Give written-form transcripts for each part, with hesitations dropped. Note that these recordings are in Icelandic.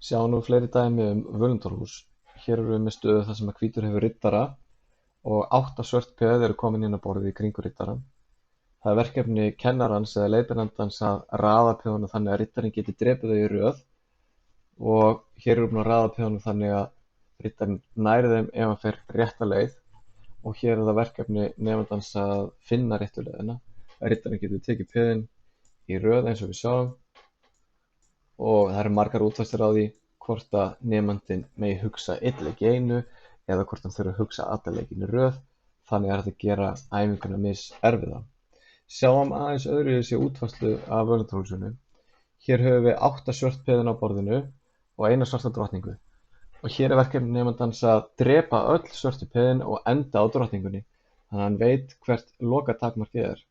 Sjá nú fleiri dæmi völundarhús. Hér erum við með stöðu þar sem hvítur hefur riddara og 8 svört peð eru komin inn á borðið í kringum riddarann. Það er verkefni kennarans eða leiðbeinandans að raða peðunum þannig að riddarinn geti drepið þau í röð og hér erum við búin að raða peðunum þannig að riddarinn næri þeim ef hann fer rétta leið og hér er það verkefni nemandans að finna réttu leiðina. Riddarinn getur tekið peðin í röð eins og við sjáum og það eru margar útfærslur á því hvort að nemandinn megi hugsa einn leik í einu eða hvort hann þurfi að hugsa alla leikina í röð, þannig er hægt að gera æfinguna miserfiða. Sjáum aðeins öðruvísi útfærslu af völundarhúsinu. Hér höfum við 8 svört peðin á borðinu og 1 svarta drottningu. Og hér er verkefni nemandans að drepa öll svörtu peðin og enda á drottningunni, þannig að hann veit hvert lokatakmarkið er.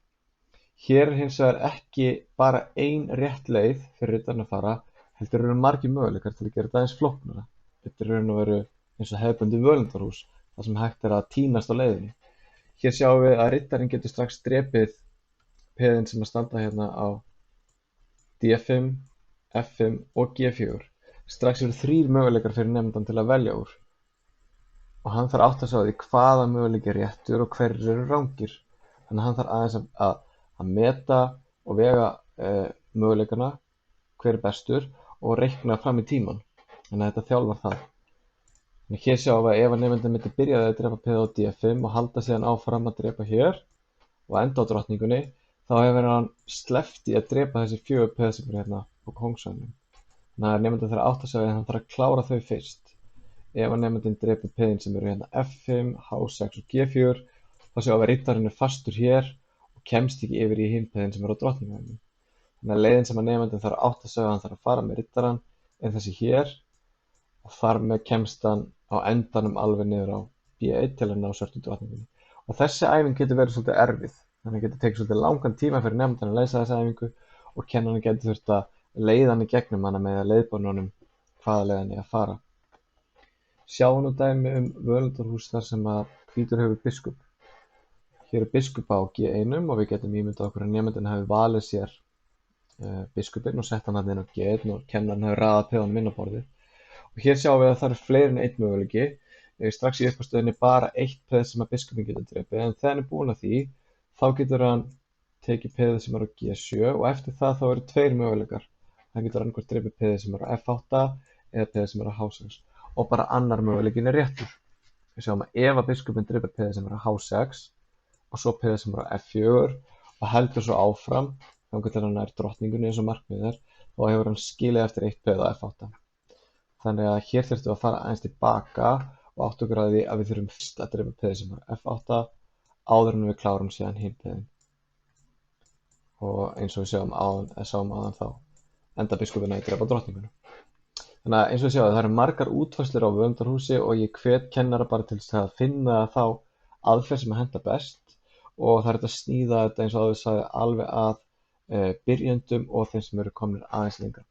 Hér er hins vegar ekki bara ein rétt leið fyrir riddarinn að fara, heldur eru margir möguleikar til að gera þetta aðeins flóknara. Þetta er raun og veru eins og hefðbundið völundarhús, þar sem hægt er að týnast á leiðinni. Hér sjáum við að riddarinn getur strax drepið peðin sem að standa hérna á D5, F5 og G4. Strax eru 3 möguleikar fyrir nemandann til að velja úr. Og hann þarf að átta sig á því hvaða möguleiki er réttur og hverjir eru rangir. Þannig að hann þarf aðeins að meta og vega möguleikana, hver er bestur og reikna fram í tíman. Þannig að þetta þjálfar það. Þannig hér sjáum við að ef að nemandinn myndi byrja að drepa peð á D5 og halda síðan áfram að drepa hér og enda á drottningunni, þá hefur hann sleppt í að drepa þessi 4 peð sem eru hérna á kóngsvagninum. Þannig að nemandinn þarf að átta sig á því að hann þarf að klára þau fyrst. Ef að nemandinn drepur peðin sem eru hérna F5, H6 og G4, þá sjáum við að riddarinn er fastur hér og kemst ekki yfir í hinn peðin sem eru á drottningunni. Þannig að leiðin sem að nemandinn þarf að átta sig á að hann þarf að fara með riddarann er þessi hér og þar með kemst hann á endanum alveg niður á B1 til að ná svörtu drottningunni. Og þessi æfing getur verið svolítið erfið, þannig getur tekið svolítið langan tíma fyrir nemandann að leysa þessa æfingu og kennarinn getur þurft að leiða hann í gegnum hana með að leiðbeina honum hvaða leið hann eigi að fara. Sjáum nú dæmi völundarhús þar sem að hvítur hefur biskup. Hér er biskup á G1 og við getum ímyndað okkur að nemandinn hafi valið sér biskupinn og sett hann inn á G1 og kennarinn hefur raðað peðunum inn á borðið. Og hér sjáum við að það eru fleiri en einn möguleiki. Strax í uppástöðinni bara eitt peð sem að biskupinn getur drepið, en þegar hann er búinn að því, þá getur hann tekið peðið sem er á G7 og eftir það þá eru 2 möguleikar. Hann getur annað drepið peðið sem er á F8 eða peðið sem er á H6 og bara annar möguleikin er réttur. Við sjáum að ef að biskupinn drepið peðið sem er á H6 og svo peðið sem er á F4 og heldur svo áfram þangað til hann nær drottningunni eins og markmiðið er, þá hefur hann skilið eftir 1 peð á F8. Þannig að hér þurftum við að fara aðeins tilbaka og átta okkur að því að við þurfum fyrst að drepa peðið sem er á F8 áður en við klárum síðan hinn peðin. Og eins og við sáum áðan þá enda biskupinn að drepa drottninguna. Þannig að eins og við sjáum það eru margar útfærslur á völundarhúsi og ég hvet kennara bara til að finna þá aðferð sem henta best og það er hægt að sníða þetta eins og áður sagði alveg að byrjendum og þeim sem eru komnir aðeins lengra.